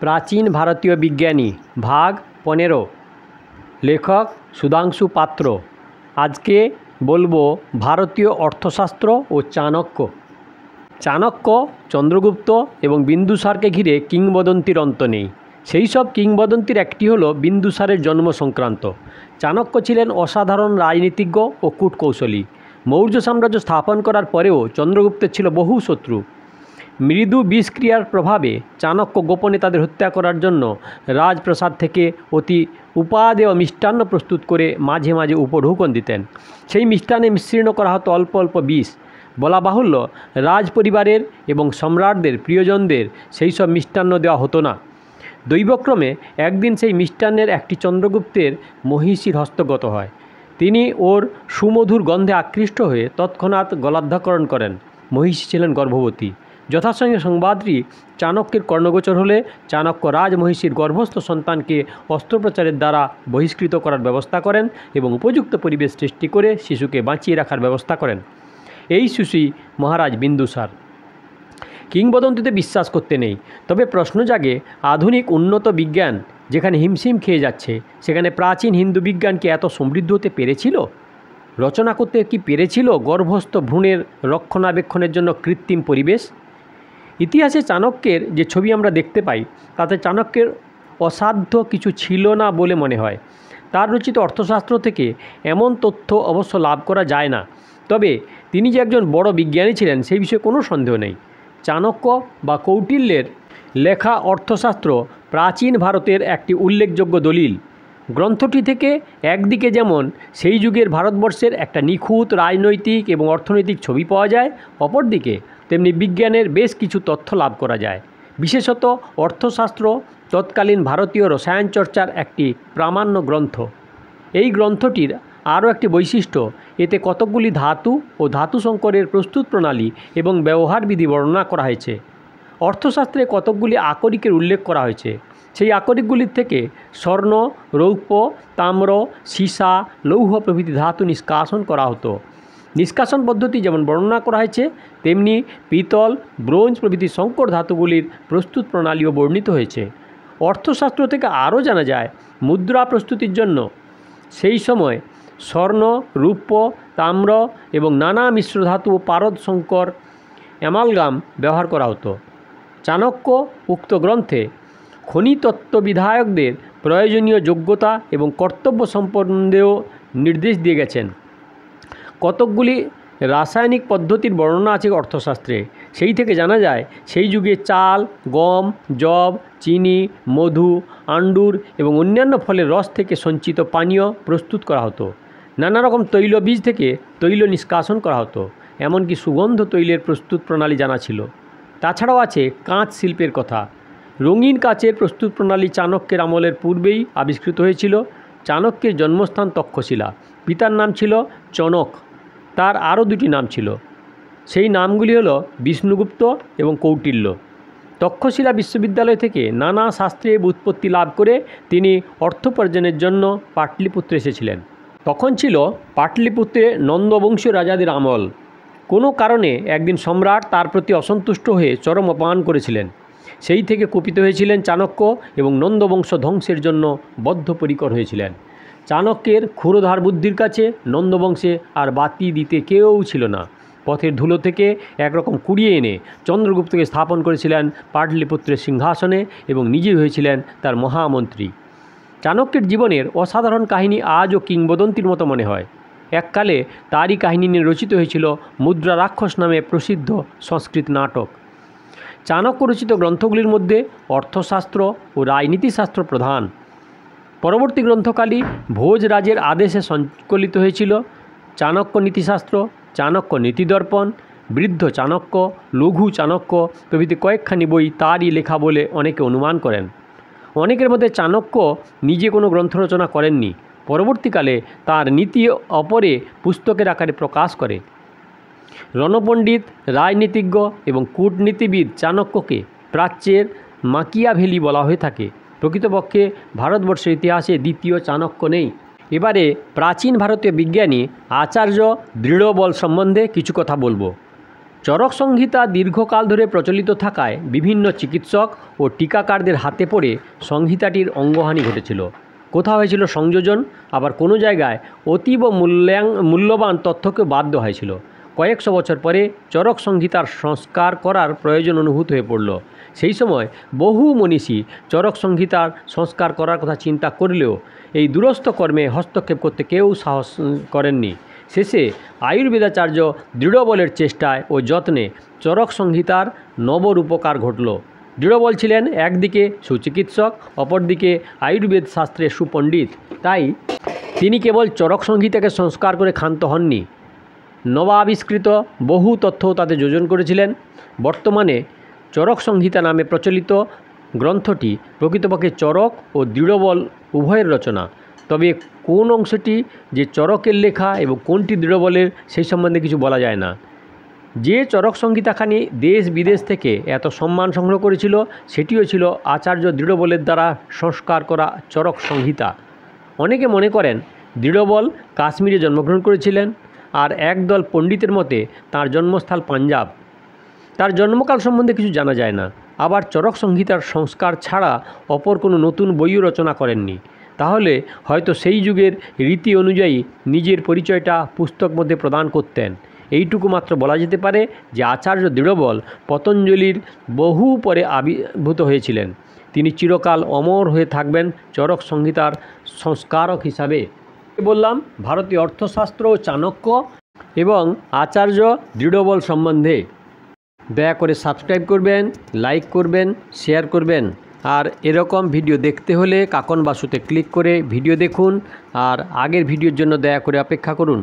প্রাচীন ভারতীয় বিজ্ঞানী ভাগ 15। লেখক সুধাংশু পাত্র। আজকে বলবো ভারতীয় অর্থশাস্ত্র ও চাণক্য। চাণক্য, চন্দ্রগুপ্ত এবং বিন্দুসারকে ঘিরে কিংবদন্তির অন্ত নেই। সেই সব কিংবদন্তির একটি হলো বিন্দুসারের জন্ম সংক্রান্ত। চাণক্য ছিলেন অসাধারণ রাজনীতিজ্ঞ ও কূটকৌশলী। মৌর্য সাম্রাজ্য স্থাপন করার পরেও চন্দ্রগুপ্তের ছিল বহু শত্রু। মৃদু বিষক্রিয়ার প্রভাবে চাণক্য গোপনে তাদের হত্যা করার জন্য রাজপ্রাসাদ থেকে অতি উপাদেয় মিষ্টান্ন প্রস্তুত করে মাঝে মাঝে উপঢৌকন দিতেন। সেই মিষ্টান্নে মিশ্রিত করা হতো অল্প অল্প বিষ। বলা বাহুল্য, রাজ পরিবারের এবং সম্রাটদের প্রিয়জনদের সেই সব মিষ্টান্ন দেওয়া হতো না। দৈবক্রমে একদিন সেই মিষ্টান্নের একটি চন্দ্রগুপ্তের মহিষীর হস্তগত হয়। তিনি ওর সুমধুর গন্ধে আকৃষ্ট হয়ে তৎক্ষণাৎ গলাধ্যকরণ করেন। মহিষী ছিলেন গর্ভবতী। যথাসঙ্গে সংবাদটি চাণক্যের কর্ণগোচর হলে চাণক্য রাজমহিষীর গর্ভস্থ সন্তানকে অস্ত্রোপচারের দ্বারা বহিষ্কৃত করার ব্যবস্থা করেন এবং উপযুক্ত পরিবেশ সৃষ্টি করে শিশুকে বাঁচিয়ে রাখার ব্যবস্থা করেন। এই শিশুই মহারাজ বিন্দুসার। কিংবদন্তিতে বিশ্বাস করতে নেই, তবে প্রশ্ন জাগে, আধুনিক উন্নত বিজ্ঞান যেখানে হিমশিম খেয়ে যাচ্ছে, সেখানে প্রাচীন হিন্দু বিজ্ঞান কি এত সমৃদ্ধ হতে পেরেছিল? রচনা করতে কি পেরেছিল গর্ভস্থ ভ্রূণের রক্ষণাবেক্ষণের জন্য কৃত্রিম পরিবেশ? ইতিহাসে চাণক্যের যে ছবি আমরা দেখতে পাই, তাতে চাণক্যের অসাধ্য কিছু ছিল না বলে মনে হয়। তার রচিত অর্থশাস্ত্র থেকে এমন তথ্য অবশ্য লাভ করা যায় না, তবে তিনি যে একজন বড় বিজ্ঞানী ছিলেন সেই বিষয়ে কোনো সন্দেহ নেই। চাণক্য বা কৌটিল্যের লেখা অর্থশাস্ত্র প্রাচীন ভারতের একটি উল্লেখযোগ্য দলিল। গ্রন্থটি থেকে একদিকে যেমন সেই যুগের ভারতবর্ষের একটা নিখুঁত রাজনৈতিক এবং অর্থনৈতিক ছবি পাওয়া যায়, অপরদিকে তেমনি বিজ্ঞানের বেশ কিছু তথ্য লাভ করা যায়। বিশেষত অর্থশাস্ত্র তৎকালীন ভারতীয় রসায়ন চর্চার একটি প্রামাণ্য গ্রন্থ। এই গ্রন্থটির আরও একটি বৈশিষ্ট্য, এতে কতকগুলি ধাতু ও ধাতু সংকরের প্রস্তুত প্রণালী এবং ব্যবহারবিধি বর্ণনা করা হয়েছে। অর্থশাস্ত্রে কতকগুলি আকরিকের উল্লেখ করা হয়েছে। সেই আকরিকগুলির থেকে স্বর্ণ, রৌপ্য, তাম্র, সীসা, লৌহ প্রভৃতি ধাতু নিষ্কাশন করা হতো। নিষ্কাশন পদ্ধতি যেমন বর্ণনা করা হয়েছে, তেমনি পিতল, ব্রোঞ্জ প্রভৃতি সংকর ধাতুগুলির প্রস্তুত প্রণালীও বর্ণিত হয়েছে। অর্থশাস্ত্র থেকে আরও জানা যায়, মুদ্রা প্রস্তুতির জন্য সেই সময় স্বর্ণ, রৌপ্য, তাম্র এবং নানা মিশ্র ধাতু ও পারদ সংকর অ্যামালগাম ব্যবহার করা হতো। চাণক্য উক্ত গ্রন্থে খনিতত্ত্ববিধায়কদের প্রয়োজনীয় যোগ্যতা এবং কর্তব্য সম্বন্ধেও নির্দেশ দিয়ে গেছেন। কতকগুলি রাসায়নিক পদ্ধতির বর্ণনা আছে অর্থশাস্ত্রে। সেই থেকে জানা যায়, সেই যুগে চাল, গম, যব, চিনি, মধু, আন্ডুর এবং অন্যান্য ফলের রস থেকে সঞ্চিত পানীয় প্রস্তুত করা হতো। নানা রকম তৈলবীজ থেকে তৈল নিষ্কাশন করা হতো। এমনকি সুগন্ধ তৈলের প্রস্তুত প্রণালী জানা ছিল। তাছাড়াও আছে কাঁচ শিল্পের কথা। রঙিন কাচের প্রস্তুত প্রণালী চাণক্যের আমলের পূর্বেই আবিষ্কৃত হয়েছিল। চাণক্যের জন্মস্থান তক্ষশিলা। পিতার নাম ছিল চনক। তার আরও দুটি নাম ছিল, সেই নামগুলি হলো বিষ্ণুগুপ্ত এবং কৌটিল্য। তক্ষশিলা বিশ্ববিদ্যালয় থেকে নানা শাস্ত্রের ব্যুৎপত্তি লাভ করে তিনি অর্থোপার্জনের জন্য পাটলিপুত্রে এসেছিলেন। তখন ছিল পাটলিপুত্রে নন্দবংশীয় রাজাদের আমল। কোনো কারণে একদিন সম্রাট তার প্রতি অসন্তুষ্ট হয়ে চরম অপমান করেছিলেন। সেই থেকে কুপিত হয়েছিলেন চাণক্য এবং নন্দবংশ ধ্বংসের জন্য বদ্ধপরিকর হয়েছিলেন। চাণক্যের ক্ষুরধার বুদ্ধির কাছে নন্দবংশে আর বাতি দিতে কেউ ছিল না। পথের ধুলো থেকে একরকম কুড়িয়ে এনে চন্দ্রগুপ্তকে স্থাপন করেছিলেন পাটলিপুত্রের সিংহাসনে এবং নিজে হয়েছিলেন তার মহামন্ত্রী। চাণক্যের জীবনের অসাধারণ কাহিনী আজও কিংবদন্তির মতো মনে হয়। এককালে তারই কাহিনী নিয়ে রচিত হয়েছিল মুদ্রা রাক্ষস নামে প্রসিদ্ধ সংস্কৃত নাটক। চাণক্য রচিত গ্রন্থগুলির মধ্যে অর্থশাস্ত্র ও রাজনীতিশাস্ত্র প্রধান। পরবর্তী গ্রন্থকালী ভোজরাজের আদেশে সংকলিত হয়েছিল চাণক্য নীতিশাস্ত্র, চাণক্য নীতিদর্পণ, বৃদ্ধ চাণক্য, লঘু চাণক্য প্রভৃতি কয়েকখানি বই তারই লেখা বলে অনেকে অনুমান করেন। অনেকের মধ্যে চাণক্য নিজে কোনো গ্রন্থ রচনা করেননি। পরবর্তীকালে তার নীতি অপরে পুস্তকের আকারে প্রকাশ করে। রণপণ্ডিত, রাজনীতিজ্ঞ এবং কূটনীতিবিদ চাণক্যকে প্রাচ্যের মাকিয়াভেলি বলা হয়ে থাকে। প্রকৃতপক্ষে ভারতবর্ষের ইতিহাসে দ্বিতীয় চাণক্য নেই। এবারে প্রাচীন ভারতীয় বিজ্ঞানী আচার্য দৃঢ়বল সম্বন্ধে কিছু কথা বলবো। চরক সংহিতা দীর্ঘকাল ধরে প্রচলিত থাকায় বিভিন্ন চিকিৎসক ও টিকাকারদের হাতে পড়ে সংহিতাটির অঙ্গহানি ঘটেছিল। কোথাও হয়েছিল সংযোজন, আবার কোনো জায়গায় অতীব মূল্যবান তথ্যকে বাদ দেওয়া হয়েছিল। কয়েকশো বছর পরে চরক সংহিতার সংস্কার করার প্রয়োজন অনুভূত হয়ে পড়ল। সেই সময় বহু মনীষী চরক সংহিতার সংস্কার করার কথা চিন্তা করলেও এই দুরস্থ কর্মে হস্তক্ষেপ করতে কেউ সাহস করেননি। শেষে আয়ুর্বেদাচার্য দৃঢ়বলের চেষ্টায় ও যত্নে চরক সংহিতার নবরূপকার ঘটল। দৃঢ়বল ছিলেন একদিকে সুচিকিৎসক, অপরদিকে আয়ুর্বেদ শাস্ত্রের সুপণ্ডিত। তাই তিনি কেবল চরক সংহিতাকে সংস্কার করে ক্ষান্ত হননি, নবাবিষ্কৃত বহু তথ্যও তাতে যোজন করেছিলেন। বর্তমানে চরক সংহিতা নামে প্রচলিত গ্রন্থটি প্রকৃতপক্ষে চরক ও দৃঢ়বল উভয়ের রচনা। তবে কোন অংশটি যে চরকের লেখা এবং কোনটি দৃঢ়বলের সেই সম্বন্ধে কিছু বলা যায় না। যে চরক সংহিতাখানি দেশ বিদেশ থেকে এত সম্মান সংগ্রহ করেছিল সেটিও ছিল আচার্য দৃঢ়বলের দ্বারা সংস্কার করা চরক সংহিতা। অনেকে মনে করেন দৃঢ়বল কাশ্মীরে জন্মগ্রহণ করেছিলেন, আর একদল পণ্ডিতের মতে তাঁর জন্মস্থল পাঞ্জাব। তার জন্মকাল সম্বন্ধে কিছু জানা যায় না। আবার চরক সংহিতার সংস্কার ছাড়া অপর কোনো নতুন বইও রচনা করেননি। তাহলে হয়তো সেই যুগের রীতি অনুযায়ী নিজের পরিচয়টা পুস্তক মধ্যে প্রদান করতেন। এইটুকু মাত্র বলা যেতে পারে যে আচার্য দৃঢ়বল পতঞ্জলির বহু পরে আবির্ভূত হয়েছিলেন। তিনি চিরকাল অমর হয়ে থাকবেন চরক সংহিতার সংস্কারক হিসাবে। বললাম ভারতীয় অর্থশাস্ত্র ও চাণক্য এবং আচার্য দৃঢ়বল সম্বন্ধে। দয়া করে সাবস্ক্রাইব করবেন, লাইক করবেন, শেয়ার করবেন। আর এরকম ভিডিও দেখতে হলে কাকন বাসুতে ক্লিক করে ভিডিও দেখুন, আর আগের ভিডিওর জন্য দয়া করে অপেক্ষা করুন।